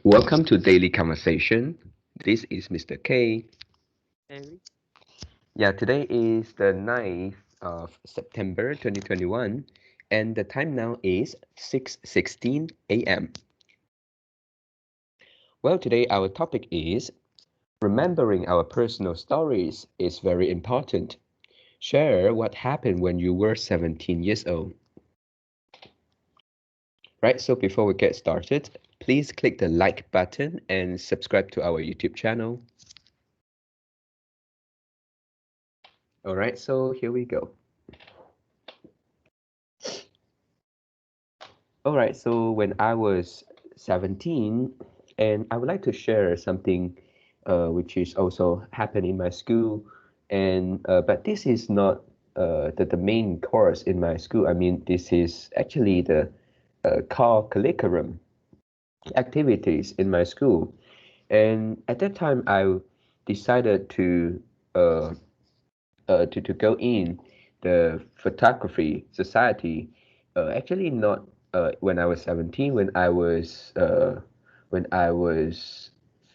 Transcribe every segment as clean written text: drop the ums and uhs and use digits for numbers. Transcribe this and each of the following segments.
Welcome to Daily Conversation. This is Mr. K. Very Yeah, today is the 9th of September 2021 and the time now is 6:16 a.m. Well, today our topic is remembering our personal stories is very important. Share what happened when you were 17 years old. Right, so before we get started, please click the like button and subscribe to our YouTube channel. All right, so here we go. All right, so when I was 17, and I would like to share something which is also happened in my school, and but this is not the main course in my school. I mean, this is actually the core curriculum activities in my school. And at that time, I decided uh, to go in the photography society. Actually, not when I was 17. When I was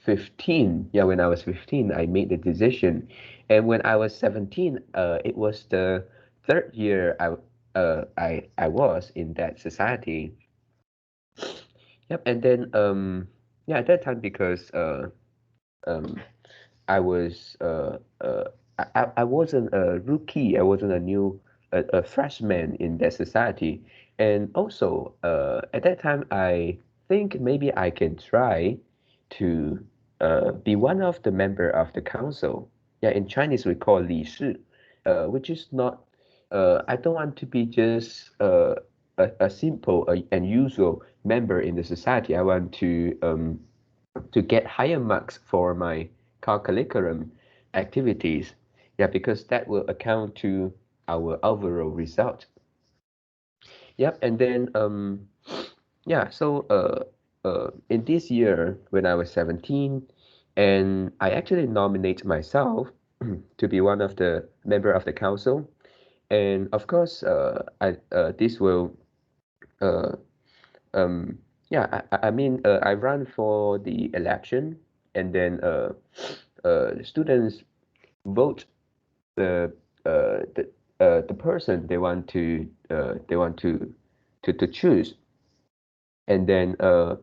15. Yeah, when I was 15, I made the decision, and when I was 17, it was the third year I was in that society. Yep, and then yeah, at that time because um I was I wasn't a rookie. I wasn't a freshman in that society, and also at that time I think maybe I can try to be one of the member of the council. Yeah, in Chinese we call 理事, which is not. I don't want to be just a simple and usual member in the society. I want to get higher marks for my curriculum activities. Yeah, because that will account to our overall result. Yep, and then yeah, so in this year when I was 17, and I actually nominate myself to be one of the member of the council, and of course, I this will uh, um, yeah, I mean, I run for the election, and then students vote the the person they want to choose, and then yeah,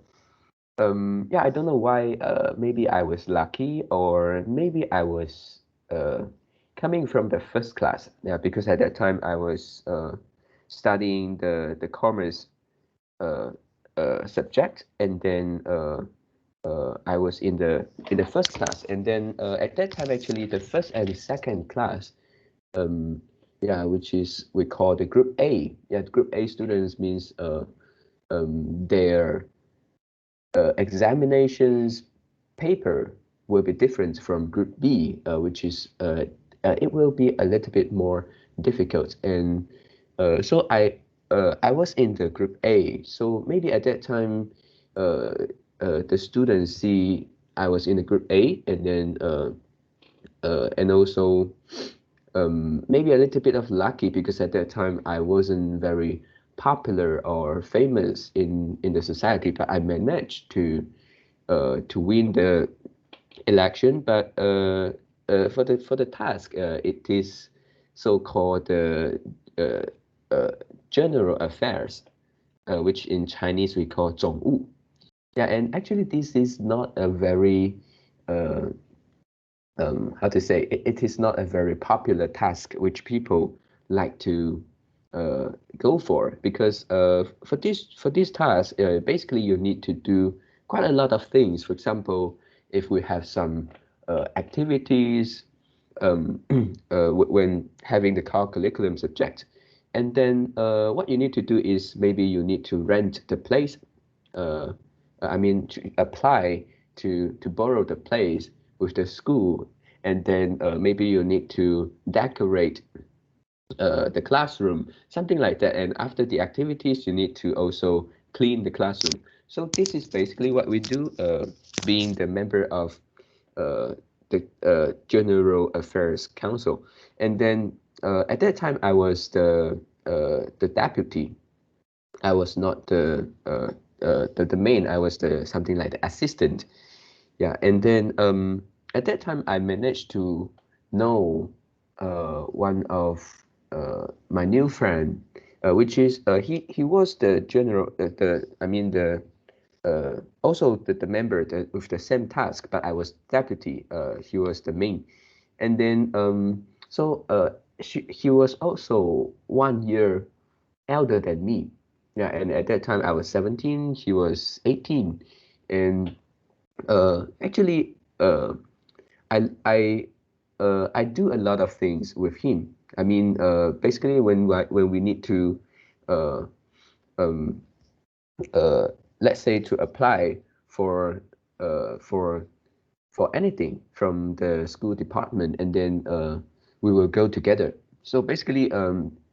I don't know why. Maybe I was lucky, or maybe I was coming from the first class. Yeah, because at that time I was studying the commerce uh, subject, and then I was in the first class, and then at that time actually the first and second class, um, yeah, which is we call the group A. Yeah, group A students means their examinations paper will be different from group B, which is it will be a little bit more difficult, and so I was in the group A, so maybe at that time uh, the students see I was in the group A, and also maybe a little bit of lucky because at that time I wasn't very popular or famous in the society, but I managed to win the election. But for the task, it is so-called uh, uh, general affairs, which in Chinese we call 总务. Yeah, and actually this is not a very uh, how to say it is not a very popular task which people like to uh, go for, because for this task basically you need to do quite a lot of things. For example, if we have some activities when having the core curriculum subject, and then what you need to do is maybe you need to rent the place, uh, I mean, to apply to borrow the place with the school, and then maybe you need to decorate the classroom, something like that. And after the activities, you need to also clean the classroom. So this is basically what we do, being the member of uh, the General Affairs Council. And then at that time, I was the deputy. I was not the main. I was the something like the assistant. Yeah, and then at that time I managed to know one of my new friend, which is he was the general the I mean the also the member that, with the same task, but I was deputy. He was the main, and then he was also 1 year elder than me. Yeah, and at that time I was 17, he was 18, and actually I I do a lot of things with him. I mean, basically when we need to uh, um, uh, let's say to apply for uh, for for anything from the school department, and then we will go together. So basically,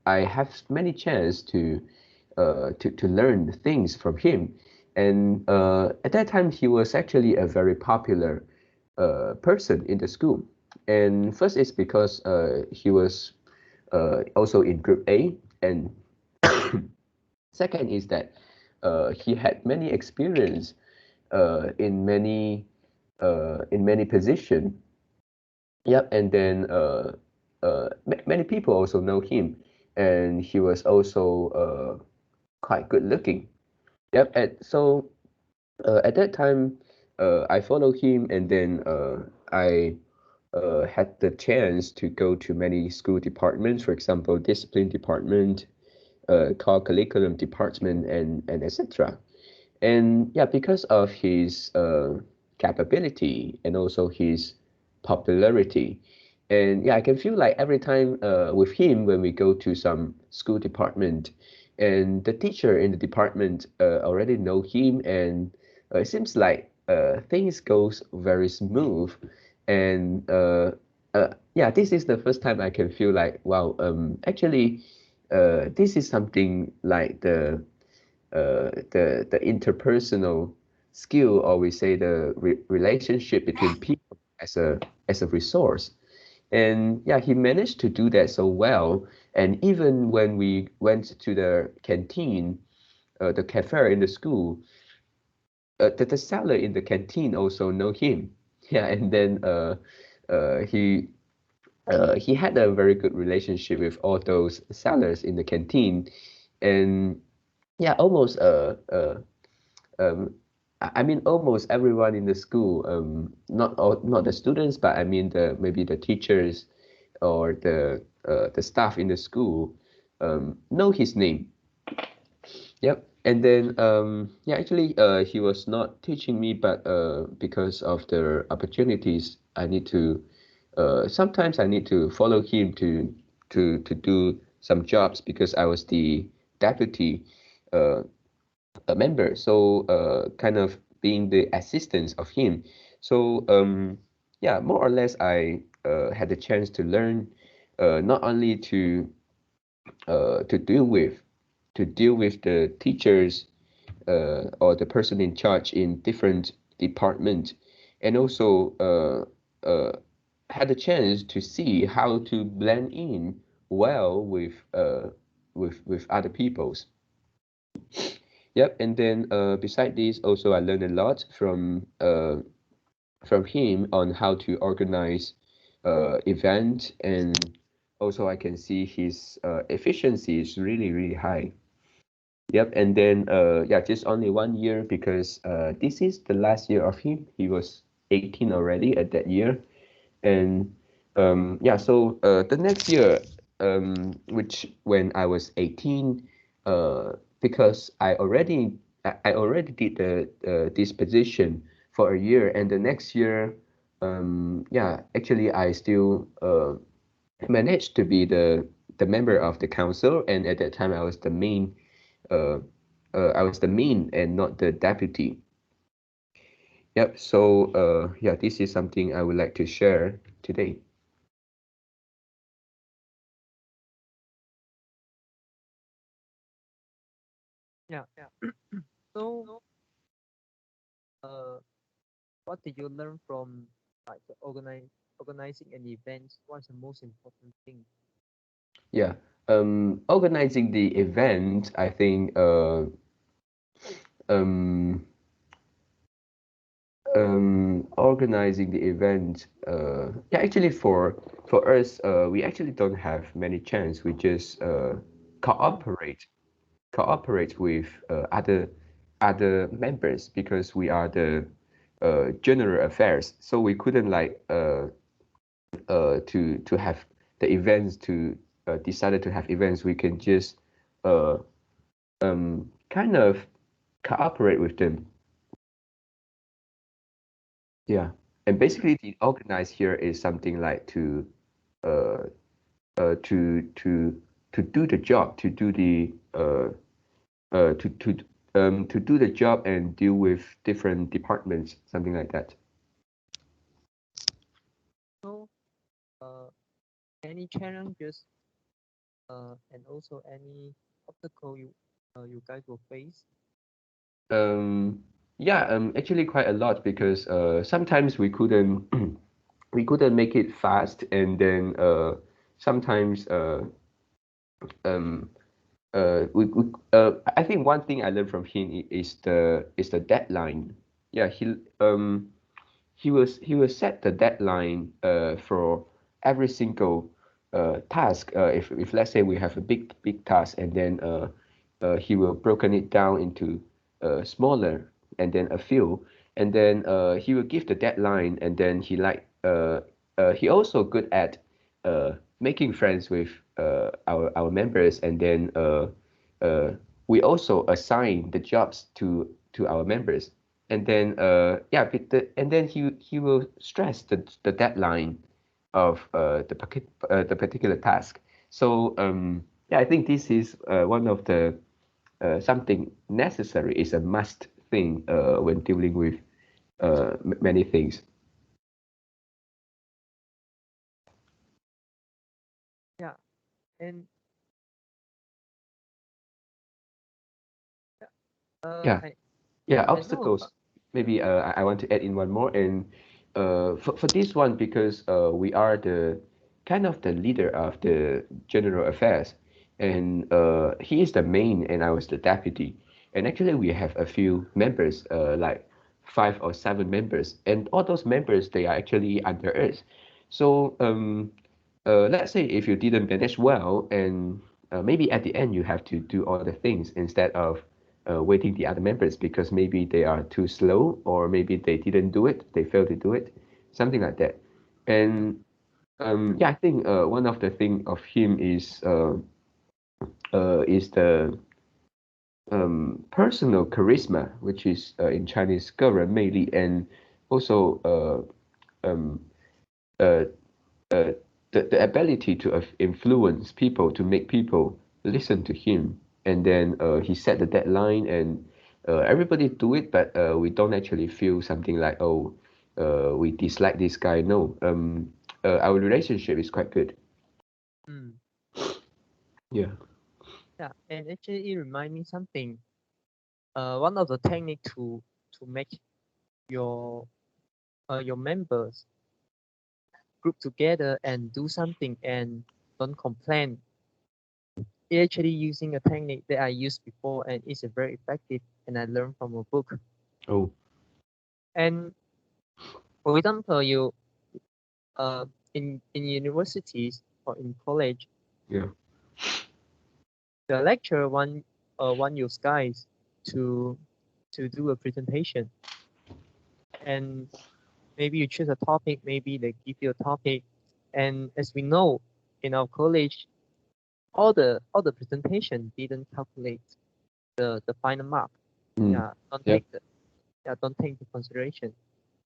I have many chance to learn things from him, and at that time he was actually a very popular person in the school. And first is because he was also in group A, and second is that he had many experience in many positions. Yep, and then many people also know him, and he was also quite good looking. Yep, and so at that time, I followed him, and then I had the chance to go to many school departments, for example, discipline department, curriculum department, and etc. And yeah, because of his capability and also his popularity, and yeah, I can feel like every time with him when we go to some school department, and the teacher in the department already know him, and it seems like things goes very smooth, and yeah, this is the first time I can feel like wow, actually, this is something like the interpersonal skill, or we say the relationship between people as a resource. And yeah, he managed to do that so well. And even when we went to the canteen, the cafe in the school, the seller in the canteen also know him. Yeah, and then uh, he he had a very good relationship with all those sellers in the canteen, and yeah, almost um, I mean almost everyone in the school, not the students, but I mean the maybe the teachers or the staff in the school know his name. Yep. And then yeah, actually he was not teaching me, but because of the opportunities, I need to sometimes I need to follow him to do some jobs because I was the deputy uh, a member, so kind of being the assistant of him. So yeah, more or less I had the chance to learn not only to deal with the teachers or the person in charge in different departments, and also had a chance to see how to blend in well with other peoples. Yep, and then beside this, also I learned a lot from him on how to organize event, and also I can see his efficiency is really high. Yep, and then yeah, just only 1 year because this is the last year of him. He was 18 already at that year, and yeah, so the next year, which when I was 18, because I already did this position for a year, and the next year, yeah, actually I still managed to be the member of the council, and at that time I was the main, uh, I was the main and not the deputy. Yep. So yeah, this is something I would like to share today. Yeah. So, uh, what did you learn from like organizing an event? What's the most important thing? Yeah. Organizing the event, I think um, organizing the event, yeah, actually for us, we actually don't have many chance. We just cooperate cooperate with other members because we are the general affairs. So we couldn't like to have the events to decided to have events. We can just uh kind of cooperate with them. Yeah. And basically the organize here is something like to uh uh to to to do the job, to do the to do the job and deal with different departments, something like that. So, uh, any challenges, and also any obstacle you guys will face? Um, yeah, actually quite a lot because sometimes we couldn't we couldn't make it fast, and then sometimes um I think one thing I learned from him is the deadline. Yeah, he will set the deadline for every single task. If let's say we have a big task, and then he will broken it down into smaller and then a few, and then he will give the deadline, and then he also good at making friends with our members, and then uh, we also assign the jobs to our members, and then and then he will stress the deadline of the particular task. So yeah, I think this is one of the something necessary, is a must thing when dealing with many things. Yeah, and Yeah, I yeah, I know. obstacles. Maybe I want to add in one more, and for this one, because we are the kind of the leader of the general affairs, and he is the main, and I was the deputy, and actually we have a few members, like 5 or 7 members, and all those members they are actually under us. So let's say if you didn't manage well, and maybe at the end you have to do all the things instead of waiting the other members because maybe they are too slow, or maybe they didn't do it, they failed to do it, something like that. And yeah, I think one of the thing of him is the personal charisma, which is in Chinese 个人魅力, and also um, uh, uh, the ability to influence people, to make people listen to him. And then he set the deadline, and everybody do it, but we don't actually feel something like, oh, we dislike this guy. No, our relationship is quite good. Mm, Yeah. yeah, and actually it remind me something. One of the technique to make your your members group together and do something and don't complain. It actually using a technique that I used before and it's a very effective and I learned from a book. Oh. And for example, you uh in universities or in college, Yeah. the lecturer want you guys to do a presentation, and maybe you choose a topic, maybe they give you a topic, and as we know in our college, all the presentation didn't calculate the final mark. Mm. Yeah, don't Yeah. take the don't take the consideration.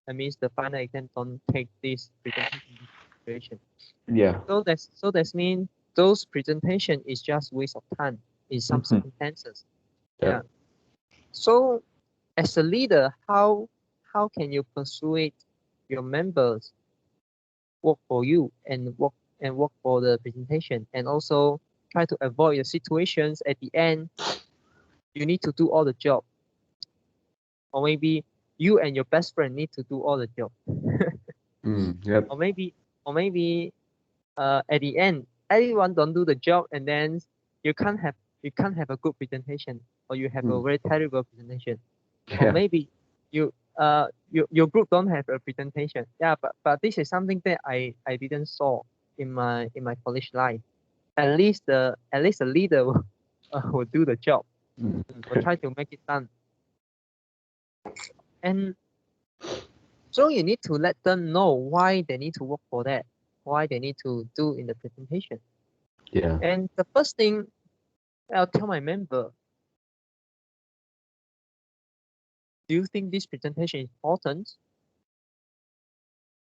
That means the final exam don't take this presentation into consideration. Yeah. So that's mean those presentation is just waste of time in some Mhm. circumstances. Yeah. Yeah. So as a leader, how can you persuade your members work for you and work for the presentation, and also try to avoid the situations at the end you need to do all the job, or maybe you and your best friend need to do all the job, Mm. Yep. or maybe at the end anyone don't do the job, and then you can't have a good presentation, or you have a very terrible presentation, or maybe your group don't have a presentation. Yeah, but this is something that I didn't saw in my college life. At least the leader will do the job, will try to make it done. And so you need to let them know why they need to work for that, why they need to do in the presentation. Yeah. And the first thing I'll tell my member, do you think this presentation is important?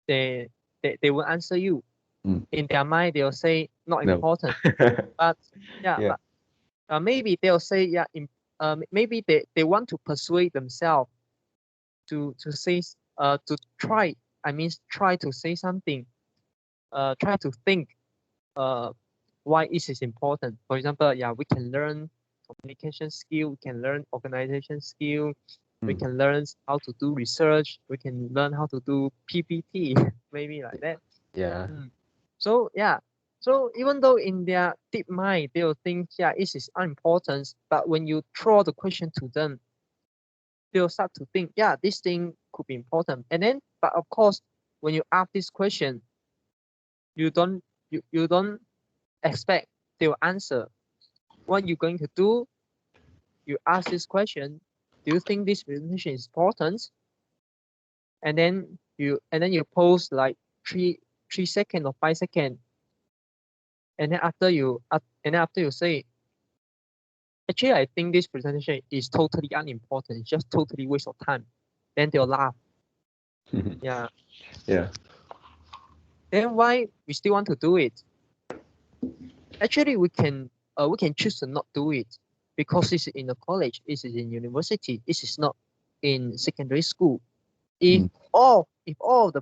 They will answer you. In their mind, they'll say not important. But yeah, but maybe they'll say maybe they want to persuade themselves to say to try. I mean, try to say something. Try to think why it is important. For example, we can learn communication skill, we can learn organization skill, we can learn how to do research, we can learn how to do PPT, maybe like that. Yeah. So so even though in their deep mind they will think it is unimportant, but when you throw the question to them, they'll start to think this thing could be important. And then, but of course, when you ask this question, you don't expect they'll answer. What you're going to do, you ask this question, do you think this presentation is important? And then you post like 3 seconds or 5 seconds. And then after you say, actually I think this presentation is totally unimportant, it's just totally waste of time. Then they'll laugh. Yeah. Then why we still want to do it? Actually, we can choose to not do it, because it's in a college, it's in university, it is not in secondary school. If all the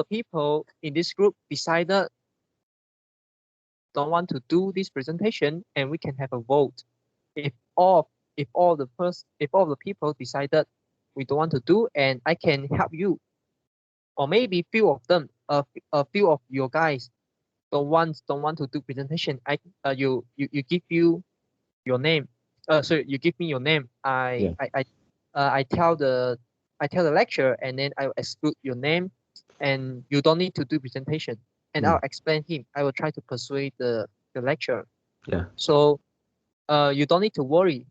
people in this group decided don't want to do this presentation, and we can have a vote. If all the people decided we don't want to do, and I can help you, or maybe few of them, a few of your guys don't want to do presentation. You give you your name. So you give me your name. I tell the lecturer, and then I will exclude your name, and you don't need to do presentation. And I'll explain him. I will try to persuade the lecturer. Yeah. So you don't need to worry.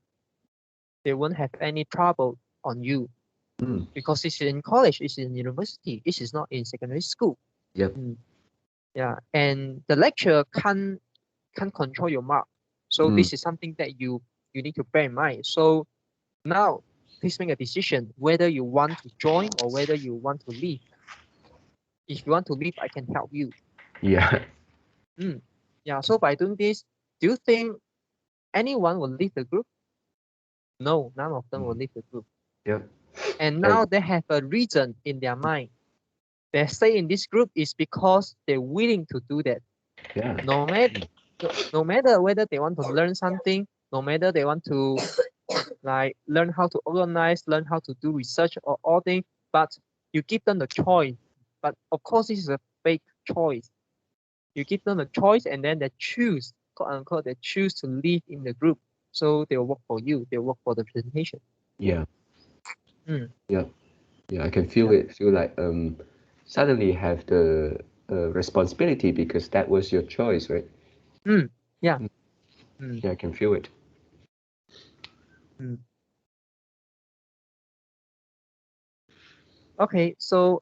They won't have any trouble on you, because it's in college, it's in university, it is not in secondary school. Yep. Yeah, and the lecturer can't control your mark. So this is something that you need to bear in mind. So now please make a decision whether you want to join or whether you want to leave. If you want to leave, I can help you. Yeah. Yeah, so by doing this, do you think anyone will leave the group? No, none of them will leave the group. Yep. And now they have a reason in their mind. They stay in this group is because they're willing to do that. Yeah. No matter whether they want to learn something, no matter they want to like learn how to organize, learn how to do research or all things, but you give them the choice. But of course, this is a fake choice. You give them a choice, and then they choose, quote unquote, they choose to live in the group. So they'll work for you. They'll work for the presentation. Yeah. Yeah. Yeah. I can feel it. Feel like suddenly have the responsibility, because that was your choice, right? Yeah. Yeah, I can feel it. Okay, so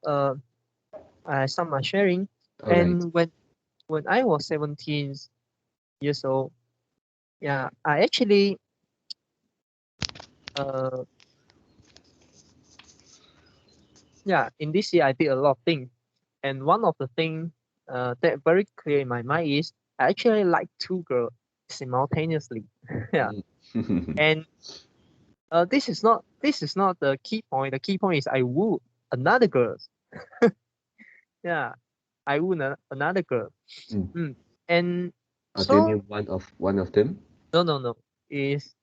I start my sharing. And when I was 17 years old, I actually in this year I did a lot of things, and one of the things that very clear in my mind is I actually like 2 girls simultaneously. And this is not the key point. The key point is I woo another girl. I woo another girl. And do you mean one of them? No. Is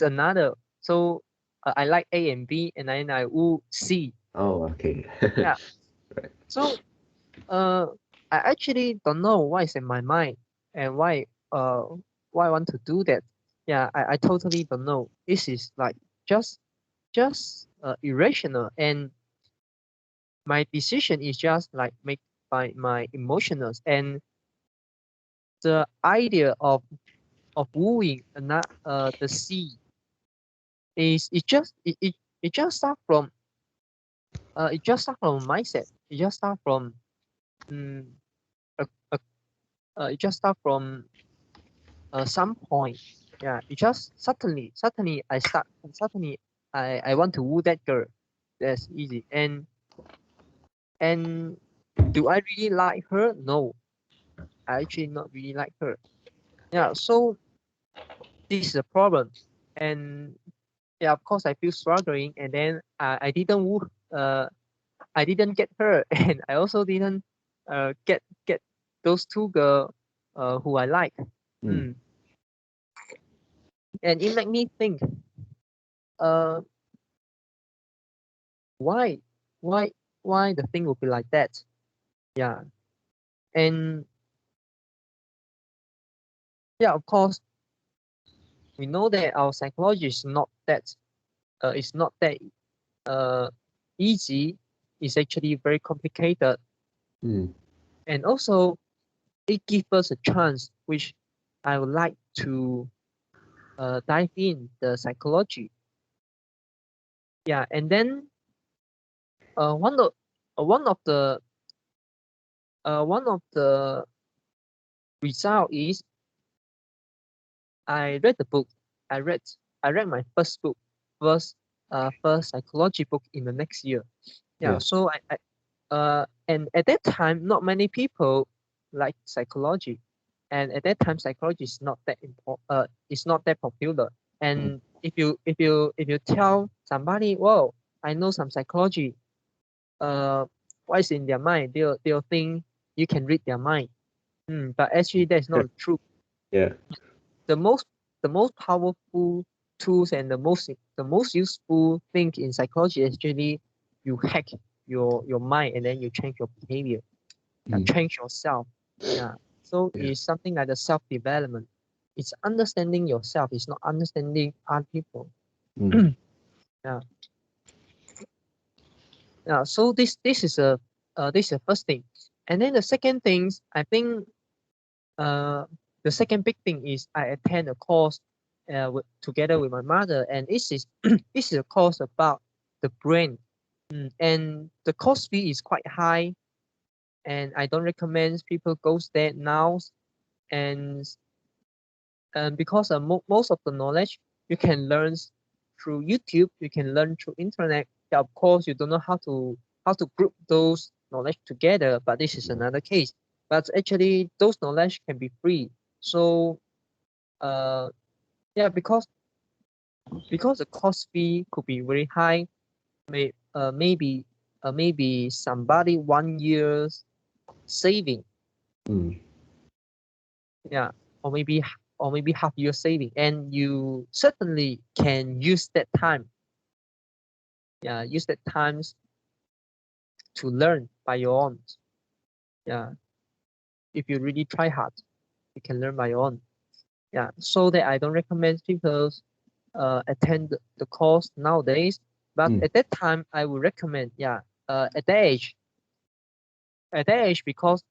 another. So I like A and B, and then I woo C. Oh, okay. Yeah. Right. So I actually don't know what is in my mind and why I want to do that. Yeah, I totally don't know. This is like just irrational, and my decision is just like made by my emotions, and the idea of wooing the sea is it just start from mindset. It just start from um, a, a, it just start from some point. Yeah, it just suddenly I want to woo that girl. That's easy. And do I really like her? No, I actually not really like her. Yeah, so this is a problem. And yeah, of course I feel struggling, and then I didn't woo I didn't get her, and I also didn't get those two girls who I like. Mm. Mm. And it made me think, uh, why, why, why the thing would be like that? Yeah, and yeah, of course, we know that our psychology is not that uh easy. It's actually very complicated, Mm. and also it gives us a chance, which I would like to dive in the psychology. Yeah, and then uh, one of uh, one of the one of the result is I read the book. I read I read my first book, first psychology book in the next year. Yeah, Yeah. so and at that time not many people like psychology, and at that time psychology is not that it's not that popular. Mm. And if you tell somebody, well, I know some psychology, uh, what is in their mind, they'll think you can read their mind. But actually, that's not true. Yeah. The most the most powerful tools and the most useful thing in psychology is actually you hack your mind, and then you change your behavior, Mm. change yourself. Yeah. So Yeah. it's something like the self development. It's understanding yourself. It's not understanding other people. Mm. Yeah. Yeah. So this is the first thing, and then the second things I think the second big thing is I attend a course together with my mother, and this is this is a course about the brain. And the course fee is quite high, and I don't recommend people goes there now. And because most of the knowledge you can learn through YouTube, you can learn through internet. Yeah, of course, you don't know how to group those knowledge together, but this is another case. But actually, those knowledge can be free. So uh yeah, because the cost fee could be very high, maybe somebody 1 year's saving. Mm. Yeah, or maybe half year saving, and you certainly can use that time. Yeah, use that times to learn by your own. Yeah, if you really try hard, you can learn by your own. Yeah, so that I don't recommend people attend the course nowadays, but Mm. at that time I would recommend. Yeah, at that age, because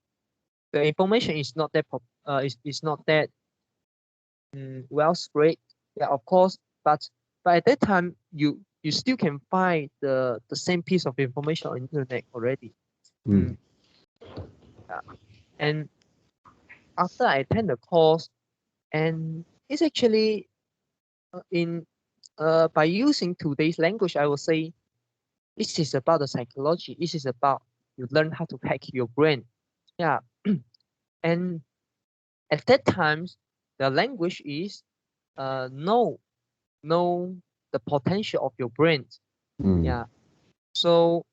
the information is not that is not that well spread. Yeah, of course, but at that time you still can find the same piece of information on internet already. Mm. Mm, yeah. And after I attend the course, and it's actually in by using today's language, I would say this is about the psychology. This is about you learn how to hack your brain. Yeah, and at that times the language is know know the potential of your brain. Mm. Yeah. So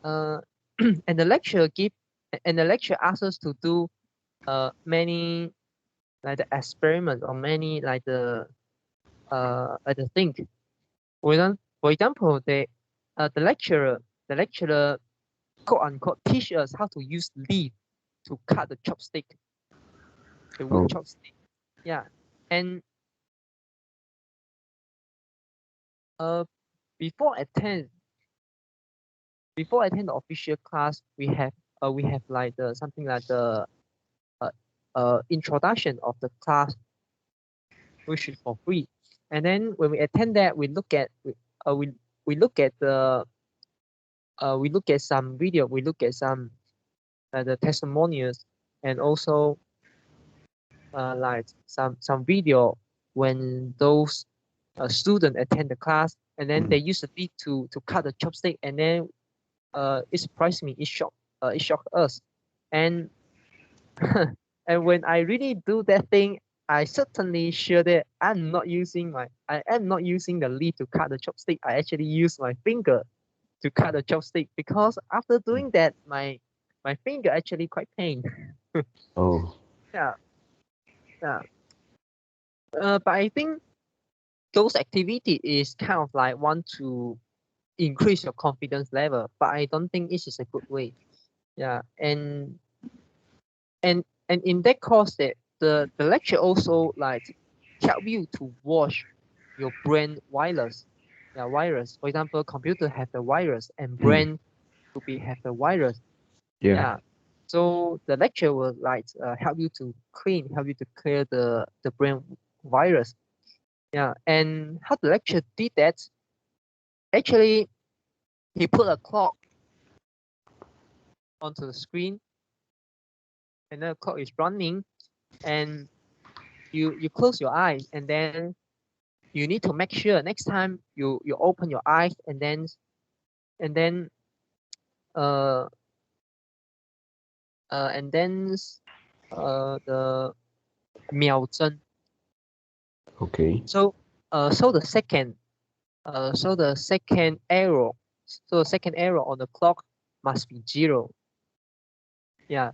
uh, and the lecture asks us to do many like the experiment, or many like the thing. For example, the lecturer quote unquote teach us how to use leaf to cut the chopstick, the wood chopstick. Yeah, and before attend the official class, we have like something like the introduction of the class, which is for free. And then when we attend that, we look at we look at the we look at some video, we look at some the testimonials, and also like some video when those students attend the class, and then they use the lead to cut the chopstick, and then it surprised me, it shocked us, and and when I really do that thing, I certainly sure that I am not using the lead to cut the chopstick. I actually use my finger to cut the chopstick, because after doing that, my finger actually quite pain. Oh. Yeah, yeah. But I think those activity is kind of like want to increase your confidence level, but I don't think this is a good way. Yeah, and in that course, that the lecture also like help you to watch your brain virus. Yeah, virus. For example, computer have the virus and brain to be have the virus. Yeah. So the lecture will like help you to clear the brain virus. Yeah, and how the lecture did that? Actually, he put a clock onto the screen, and the clock is running, and you close your eyes, and then you need to make sure next time you open your eyes, and then uh the 秒针. Okay. So the second arrow, on the clock must be 0. Yeah.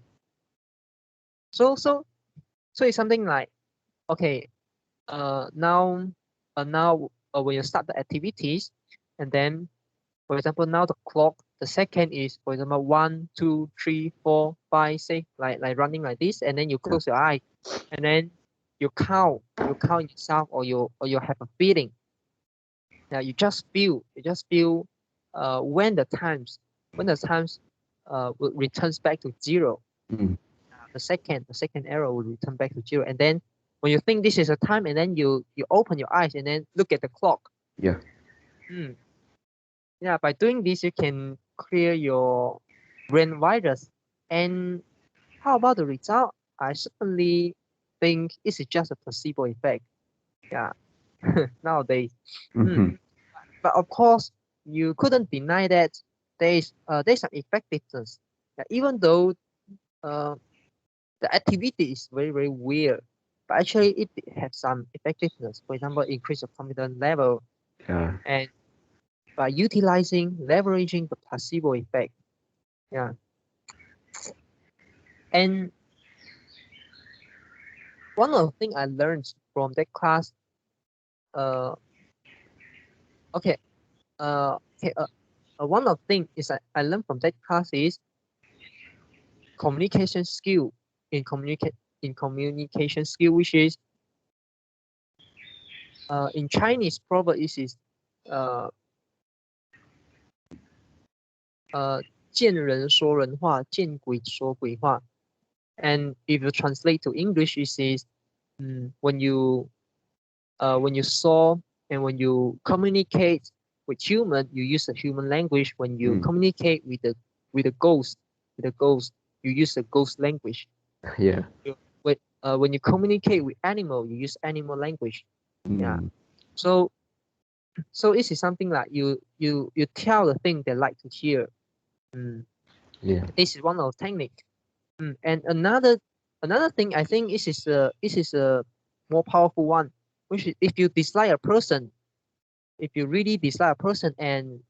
So it's something like, okay, now when you start the activities, and then for example, now the clock, the second is, for example, 1, 2, 3, 4, 5, 6, like running like this, and then you close your eye, and then you count yourself, or you have a feeling. Now you just feel when the times returns back to 0. The second arrow will return back to 0, and then when you think this is a time, and then you open your eyes and then look at the clock. Yeah. Yeah, by doing this, you can clear your brain virus. And how about the result? I certainly think this is just a placebo effect. Yeah, nowadays. But of course, you couldn't deny that there's some effectiveness. Yeah, even though the activity is very, very weird, but actually it has some effectiveness. For example, increase your confidence level. Yeah. And by leveraging the placebo effect. Yeah. And one of the things I learned from that class, one of the things is I learned from that class is communication skill. In communication skill, which is in Chinese proverb is 见人说人话，见鬼说鬼话. And if you translate to English, it says when you saw and when you communicate with human, you use the human language. When you communicate with the ghost, you use the ghost language. Yeah. When you communicate with animal, you use animal language. Yeah. So this is something like you tell the thing they like to hear. Yeah. This is one of the technique. And another thing, I think this is a more powerful one, which is if you dislike a person, if you really dislike a person, and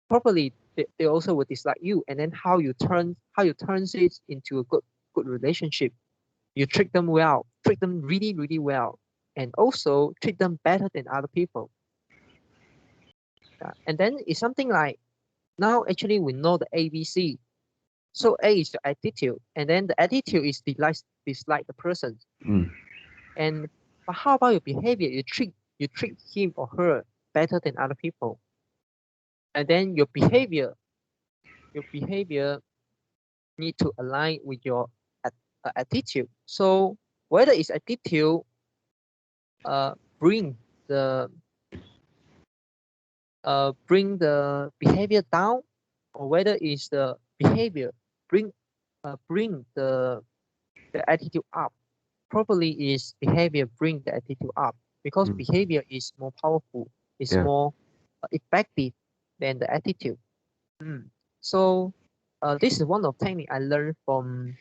probably they also will dislike you, and then how you turn it into a good relationship. You treat them well, treat them really, really well, and also treat them better than other people. And then it's something like, now actually we know the ABC. So A is your attitude, and then the attitude is dislike the person. And but how about your behavior? You treat him or her better than other people, and then your behavior need to align with your attitude. So whether it's attitude bring the behavior down, or whether it's the behavior bring the attitude up. Probably is behavior bring the attitude up, because behavior is more powerful, is more effective than the attitude. So this is one of technique I learned from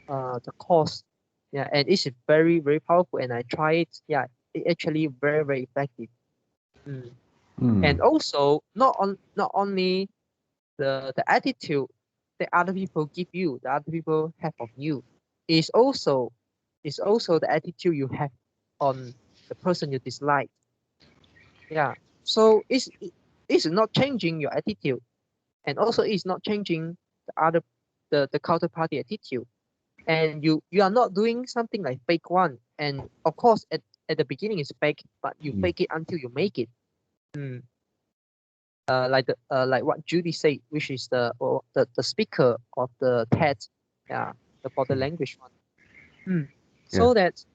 the course. Yeah, and it's very, very powerful, and I try it. Yeah, it actually very, very effective. And also not only the attitude that other people give you, the other people have of you, is also the attitude you have on the person you dislike. Yeah. So it's not changing your attitude, and also it's not changing the counterparty attitude. And you are not doing something like fake one. And of course at the beginning it's fake, but you fake it until you make it. Like what Judy said, which is the speaker of the TED, yeah, the body language one. So that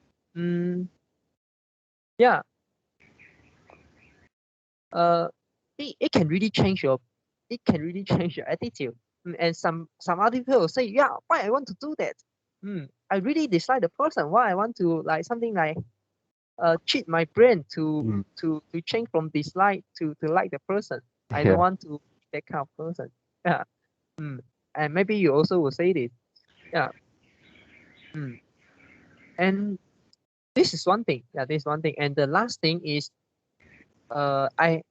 yeah, it can really change your attitude. And some other people will say, yeah, why I want to do that? I really dislike the person. Why I want to like something like cheat my brain to change from dislike to like the person. I don't want to be that kind of person. Yeah. And maybe you also will say this. Yeah. And this is one thing. Yeah, this is one thing. And the last thing is I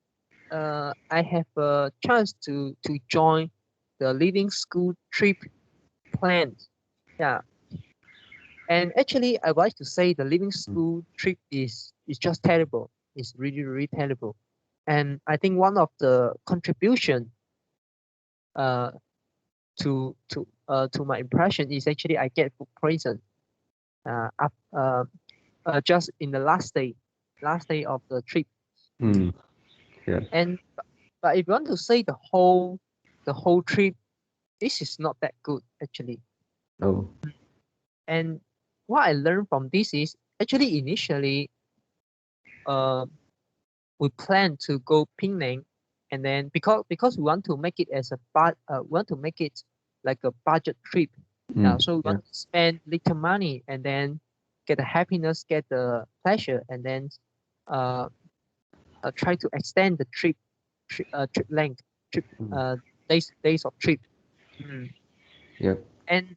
have a chance to join the Living School trip plan. Yeah. And actually I would like to say the Living School trip is just terrible. It's really, really terrible. And I think one of the contribution to my impression is actually I get food poison just in the last day of the trip. And but if you want to say the whole trip, this is not that good actually. And what I learned from this is actually initially we plan to go Penang, and then because we want to make it as a want to make it like a budget trip. So we want to spend little money and then get the happiness, get the pleasure, and then try to extend the trip length, days of trip. And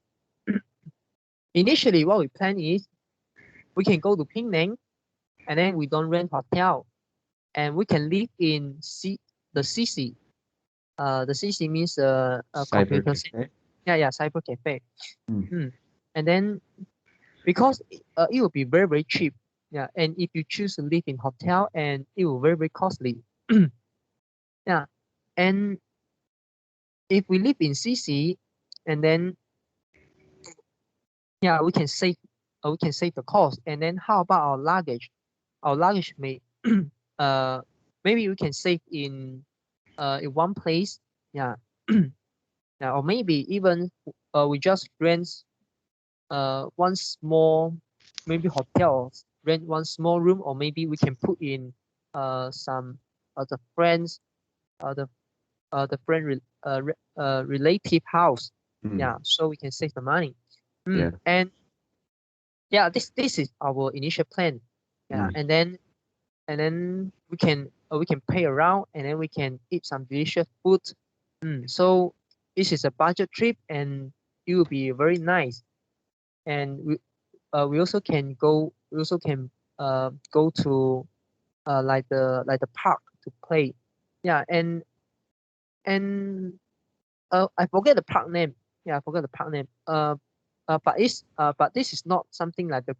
initially what we plan is we can go to Penang, and then we don't rent hotel, and we can live in the CC. The CC means a computer cafe. Yeah, cyber cafe. And then because it will be very, very cheap. Yeah, and if you choose to live in hotel, and it will very, very costly. Yeah, and if we live in CC, and then yeah, we can save the cost. And then how about our luggage? Our luggage may maybe we can save in one place. Yeah. Yeah, or maybe even we just rent one small, maybe hotels, rent one small room, or maybe we can put in some the friends the relative house. Yeah, so we can save the money. And yeah, this is our initial plan. Yeah, and then we can pay around, and then we can eat some delicious food. So this is a budget trip, and it will be very nice. And we also can go to like the park to play. Yeah, and I forget the park name. Yeah, I forgot the park name. But this is not something like the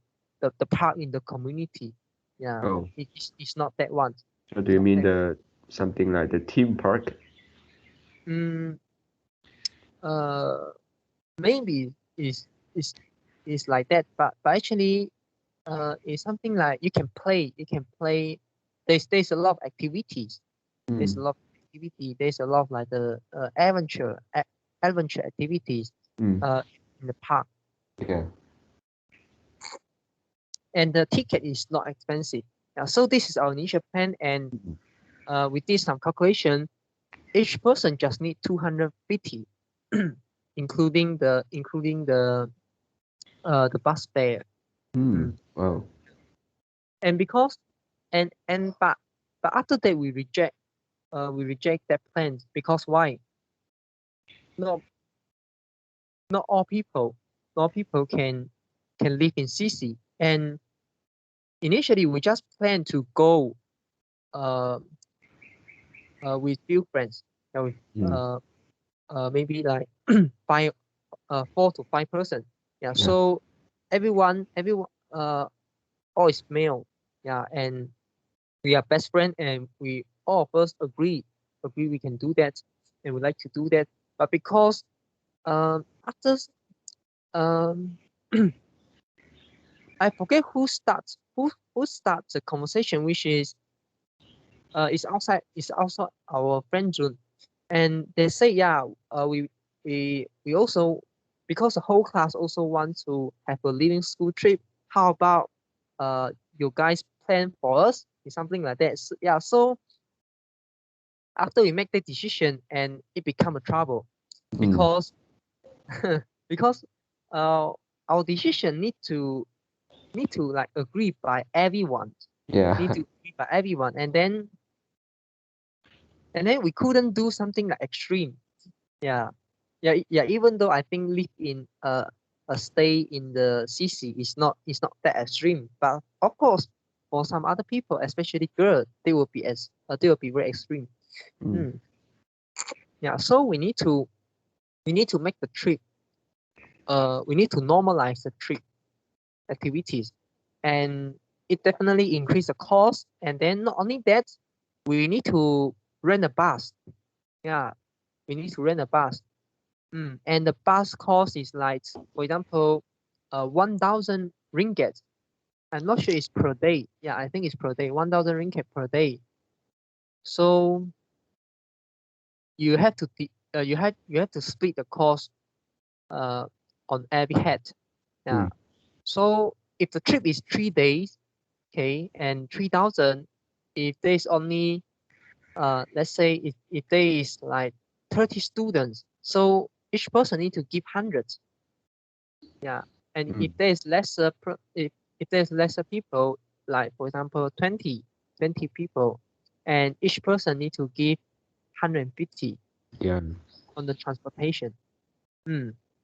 park in the community. Yeah, it's not that one. So do you mean something like the theme park? maybe is like that, but actually it's something like you can play. There's a lot of activities. There's a lot of activity. There's a lot of like the adventure activities Mm. in the park. Yeah. And the ticket is not expensive. So this is our initial plan, and we did some calculation. Each person just need 250, including the bus fare. Wow. And because but after that we reject that plan, because why? Not all people can live in CC. And initially we just plan to go with few friends, maybe like 4 to 5 person. Yeah. So everyone all is male. Yeah. And we are best friend, and we all of us agree we can do that, and we like to do that. But because after I forget who starts the conversation, which is outside our friend zone. And they say, yeah, we also, because the whole class also want to have a living school trip, how about you guys plan for us? It's something like that. So, yeah. So after we make the decision, and it become a trouble, because because our decision need to like agree by everyone. Yeah. Need to agree by everyone, and then we couldn't do something like extreme. Yeah. Even though I think live in a stay in the CC is not that extreme, but of course for some other people, especially girls, they will be very extreme. Yeah. So we need to make the trip. We need to normalize the trip activities, and it definitely increase the cost. And then not only that, we need to rent a bus. Yeah, we need to rent a bus. And the bus cost is like, for example, 1,000 ringgit. I'm not sure it's per day. Yeah, I think it's per day. 1,000 ringgit per day. So you have to you have to split the cost on every head. Yeah. So if the trip is 3 days, okay, and 3,000, if there's only let's say if there is like 30 students, so each person need to give hundreds. Yeah. And if there's lesser if there's lesser people, like for example 20 people, and each person need to give 150 Yeah. on the transportation.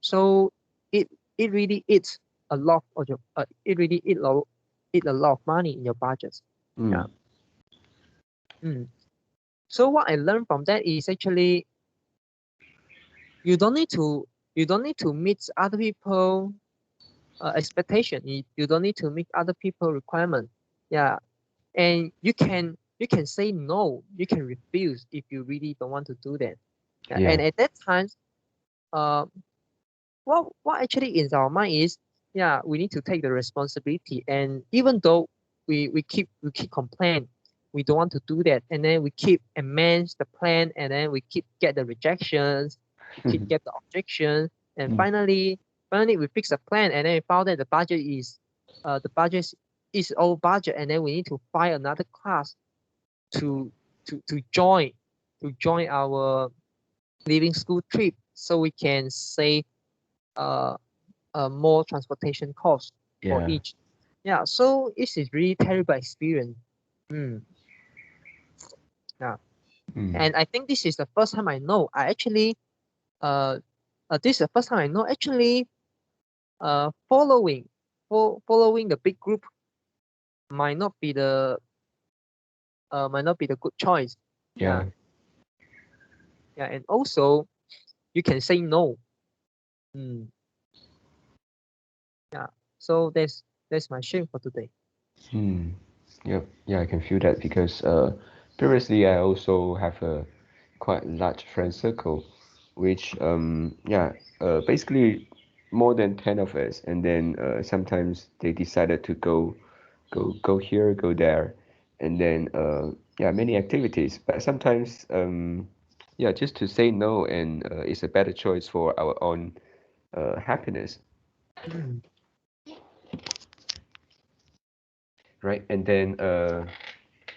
So it really eats a lot of your it really eat a lot of money in your budget. Yeah. So what I learned from that is actually you don't need to meet other people expectation. You don't need to meet other people requirement. Yeah. And you can say no, you can refuse if you really don't want to do that. Yeah. Yeah. And at that time, what actually in our mind is, yeah, we need to take the responsibility. And even though we keep complain, we don't want to do that, and then we keep amend the plan, and then we keep get the rejections, we keep get the objections, and finally we fix the plan, and then we found that the budget is our budget, and then we need to find another class to join our living school trip, so we can save more transportation costs for each. Yeah, so this is really terrible experience. Yeah. And I think this is the first time I know. I actually this is the first time I know actually following the big group might not be the good choice. Yeah. Yeah, and also you can say no. Yeah. So that's my shame for today. Yep. Yeah, I can feel that because previously I also have a quite large friend circle, which basically more than 10 of us, and then sometimes they decided to go here, go there, and then many activities. But sometimes just to say no, and it's a better choice for our own happiness, Mm. right? And then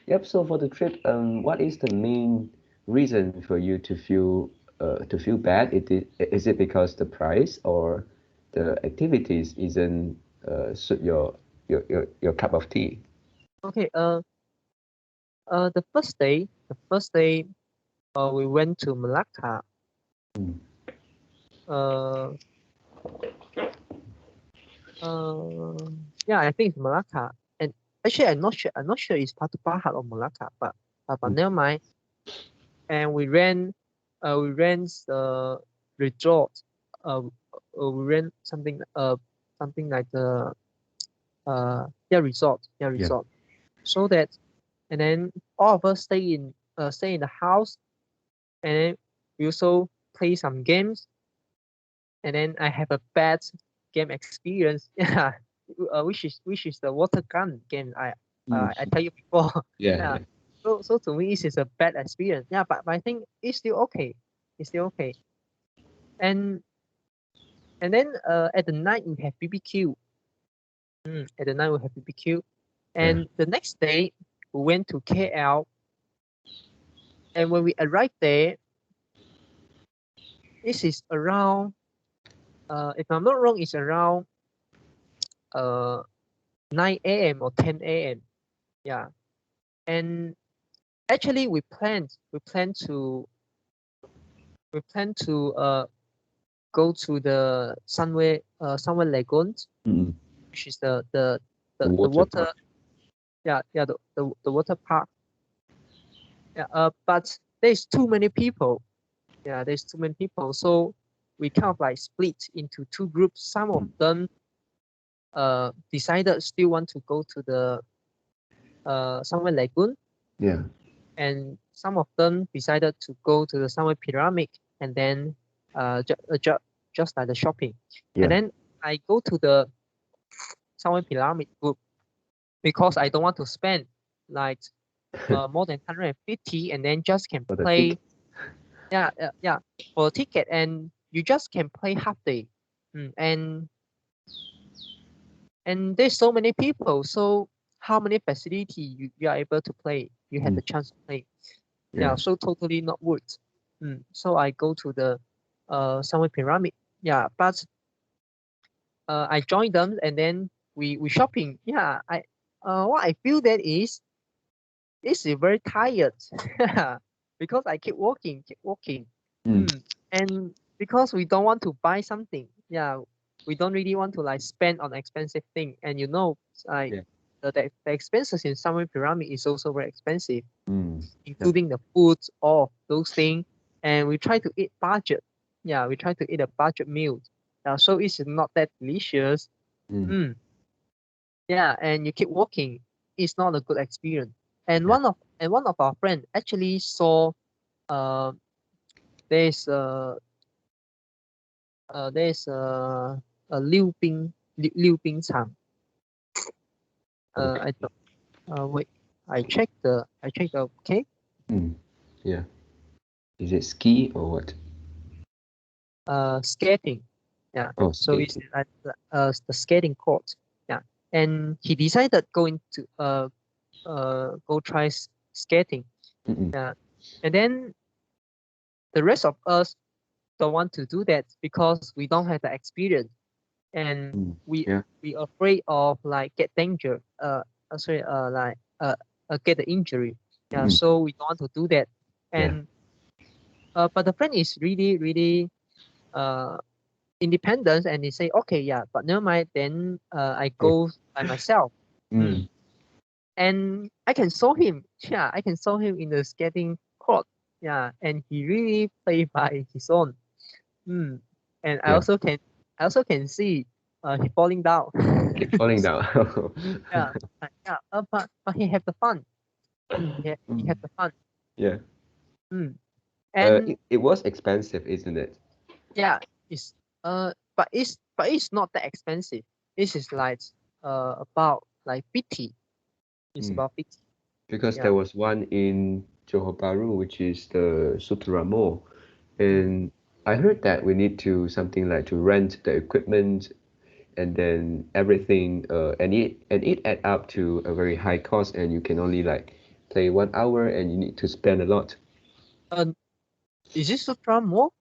yep. So for the trip, what is the main reason for you to feel bad? Is it because the price or the activities isn't suit your cup of tea? Okay. The first day, we went to Malacca. Mm. Uh, yeah, I think it's Malacca. And actually, I'm not sure. I'm not sure it's Batu Pahat or Malacca, but Mm. never mind. And we rent the resort. We rent something like the resort. Yeah, Yeah. resort. So that, and then all of us stay in the house, and then we also play some games, and then I have a bad game experience. Yeah, which is the water gun game. I Mm. tell you before. Yeah, Yeah. yeah. So to me, this is a bad experience. Yeah, but I think it's still okay. It's still okay. And then at the night we have BBQ. At the night we have BBQ. Yeah. And the next day we went to KL. And when we arrived there, this is around, if I'm not wrong, it's around uh 9 a.m. or 10 a.m. Yeah. And actually we plan to go to the Sunway Lagoon, Mm. which is the Water water. park. Yeah, the water park. Yeah, but there's too many people. Yeah, there's too many people. So we kind of like split into two groups. Some of Mm. them decided still want to go to the Sunway Lagoon, Yeah. and some of them decided to go to the Sunway Pyramid, and then just like the shopping. And Yeah. then I go to the Sunway Pyramid group because I don't want to spend like more than 150, and then just can For the play. ticket. Yeah, for a ticket, and you just can play half day. And there's so many people, so how many facility you are able to play, you have Mm. the chance to play. Yeah, Yeah. so totally not worth. So I go to the Sunway Pyramid. Yeah, but I joined them, and then we shopping. Yeah, what I feel that is this is very tired. Because I keep walking. Mm. And because we don't want to buy something. Yeah, we don't really want to like spend on expensive thing. And like Yeah. the expenses in Sunway Pyramid is also very expensive, Mm. Yep. including the food, all those things. And we try to eat budget. Yeah, we try to eat a budget meal. So it's not that delicious. Mm. Mm. Yeah, and you keep walking. It's not a good experience. And Yeah. one of our friends actually saw uh there's a Liu Bing Chang. I Okay. don't, wait. I checked the okay. Mm. Yeah. Is it ski or what? Skating. Yeah. Oh, So it's skating. at the skating court. Yeah. And he decided go try skating. Mm-mm. Yeah. And then the rest of us don't want to do that because we don't have the experience, and Mm. we Yeah. we afraid of like get danger. Sorry. Get the injury. Yeah. Mm. So we don't want to do that. Yeah. And but the friend is really really uh independent, and he say, okay, yeah, but never mind, then I go by myself. Mm. Mm. And I can saw him. Yeah, I can saw him in the skating court. Yeah, and he really play by his own. Mm. And I Yeah. also can see he falling down. Falling So, down. yeah, yeah. But he have the fun. He have Mm. the fun. Yeah. Mm. And it was expensive, isn't it? yeah, it's but it's not that expensive. This is like about like 50. It's Mm. about 50. Because there Yeah. was one in Johor Bahru, which is the Sutra Mall, Mm. and I heard that we need to something like to rent the equipment and then everything, and it add up to a very high cost, and you can only like play 1 hour, and you need to spend a lot. Uh, is this Sutra Mall?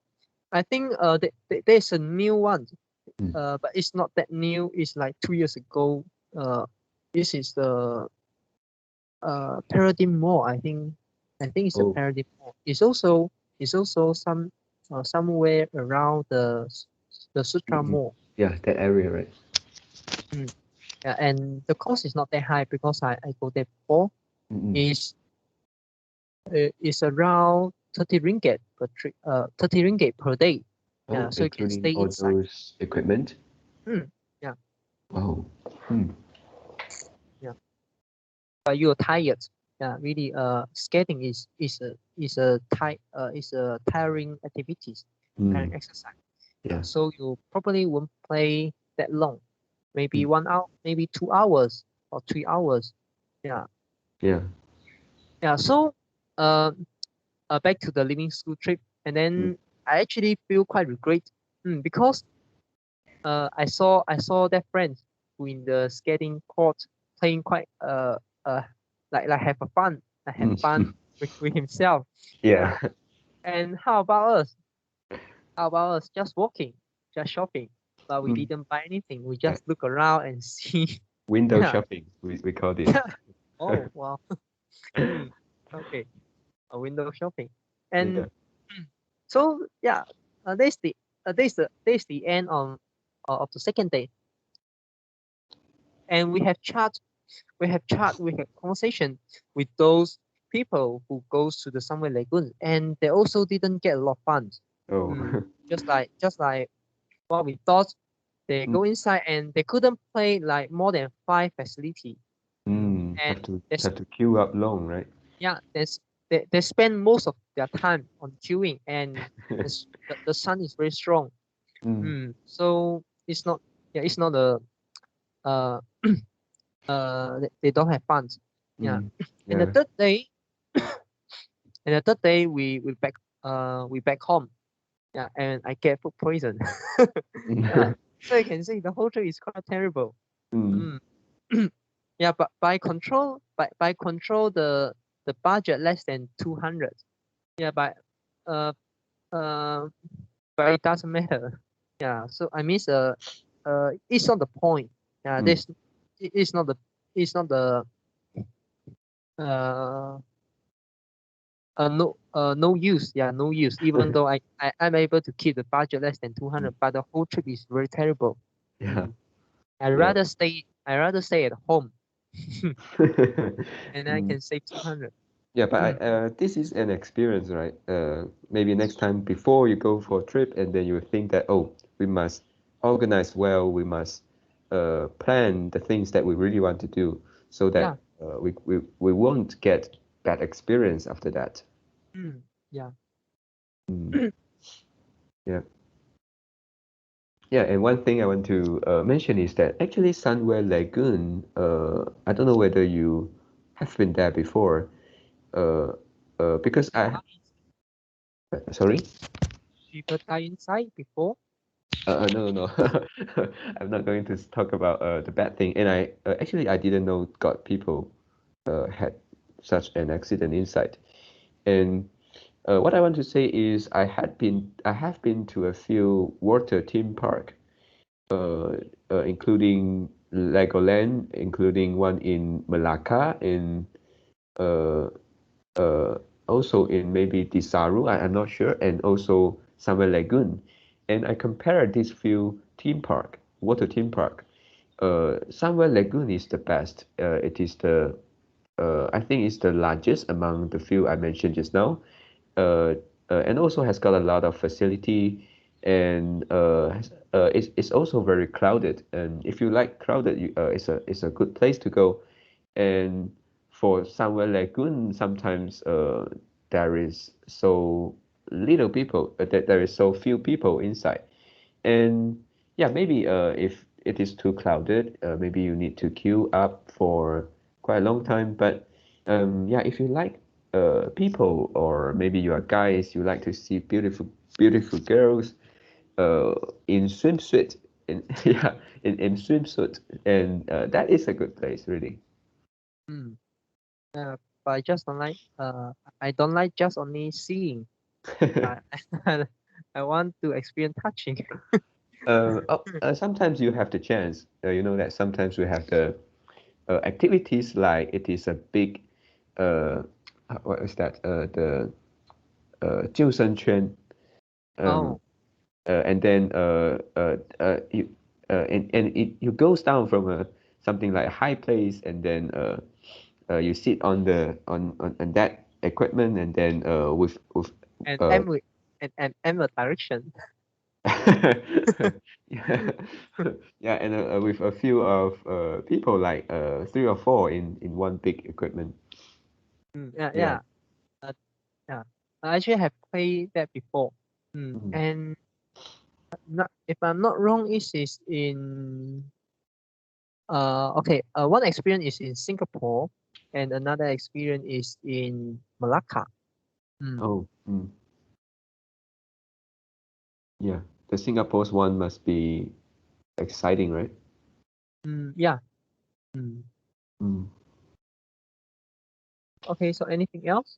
I think there's a new one. Mm. But it's not that new. It's like 2 years ago. This is the Paradigm Mall. I think it's a Oh, Paradigm Mall. It's also somewhere around the Sutra mm-mm. Mall. Yeah, that area, right? Mm. Yeah, and the cost is not that high because I go there before. Mm-mm. Is is around 30 ringgit 30 ringgit per day. Yeah, Oh, so you can including stay all inside. those equipment. Mm. Yeah, Wow. Hmm. yeah. But you're tired. Yeah, really. Skating is a tiring activities, tiring Mm. exercise. Yeah. So you probably won't play that long. Maybe Mm. 1 hour, maybe 2 hours or 3 hours. Yeah, Yeah. yeah. So, uh, back to the living school trip, and Mm. then I actually feel quite regret, because I saw that friends who in the skating court playing quite like have a fun, like have Mm. fun with himself. Yeah. Yeah. And how about us? How about us just walking, just shopping? But we Mm. didn't buy anything. We Yeah. just look around and see. Window Yeah. shopping, we call this. Oh wow. Hmm. Okay. A window shopping. Yeah. And so yeah, that's the end of the second day. And we have conversation with those people who goes to the Sunway Lagoon, and they also didn't get a lot of fun. Oh. Mm, just like what we thought. They Mm. go inside and they couldn't play like more than five facility. Mm. Have And to there's have to queue up long, right? yeah, they spend most of their time on queuing, and the sun is very strong. Mm. So it's not a uh they don't have fun. Yeah. Mm. And the Yeah. third day, we back home. Yeah, and I get food poison. Yeah. So you can see the whole trip is quite terrible. Mm. Mm. Yeah, but by control the budget less than 200. Yeah, uh uh but it doesn't matter. Yeah, so I miss it's not the point. Yeah, Mm. it's not the uh no use. Yeah, no use. Even though I'm able to keep the budget less than Mm. 200, but the whole trip is very terrible. Yeah. I Yeah. rather stay at home and I Mm. can save 200. Yeah, but this is an experience, right? Maybe next time before you go for a trip, and then you think that, oh, we must organize well, we must plan the things that we really want to do, so Yeah. that we won't get bad experience after that. Yeah. Mm. Yeah. Yeah, and one thing I want to mention is that actually Sunway Lagoon, I don't know whether you have been there before, uh, because sorry. You got die inside before? No, no, no. I'm not going to talk about the bad thing. And actually I didn't know God people had such an accident inside. And what I want to say is I have been to a few water theme park, uh, including Legoland, including one in Malacca, in uh, uh, also in maybe Desaru, I'm not sure, and also Summer Lagoon. And I compare these few theme park, water theme park. Summer Lagoon is the best. It is I think it's the largest among the few I mentioned just now. Uh, and also has got a lot of facility, and it's also very crowded. And if you like crowded, it's a good place to go. And for Sunway Lagoon, sometimes there is so little people, that there is so few people inside. And yeah, maybe if it is too crowded, maybe you need to queue up for quite a long time. But yeah, if you like people, or maybe you are guys, you like to see beautiful girls in swimsuit, in yeah, in swimsuit, and that is a good place, really. Mm. But I don't like just only seeing. I I want to experience touching. Sometimes you have the chance. You know that sometimes we have the activities, like it is a big uh what is that, the 救生圈, um Oh, and then you and it you goes down from a something like a high place, and then you sit on the on that equipment, and then with and uh M with and M a direction. yeah, yeah, and with a few of people, like 3 or 4 in one big equipment. Yeah, Yeah. yeah, uh, yeah. I actually have played that before. Mhm. And not, if I'm not wrong, it is in okay. One experience is in Singapore, and another experience is in Malacca. Mm. Oh, yeah. The Singapore's one must be exciting, right? Yeah. Mm. Mm. Okay. So anything else?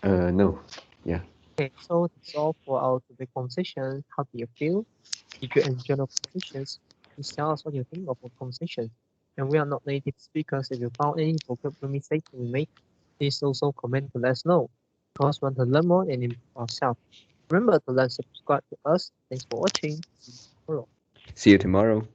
No. Yeah. Okay. So that's all for our today conversation. How do you feel? Did you enjoy the conversations? Please tell us what you think of our conversation. And we are not native speakers. If you found any vocabulary mistakes we made, please also comment to let us know. Because we want to learn more and improve ourselves. Remember to like, subscribe to us. Thanks for watching. See you tomorrow. See you tomorrow.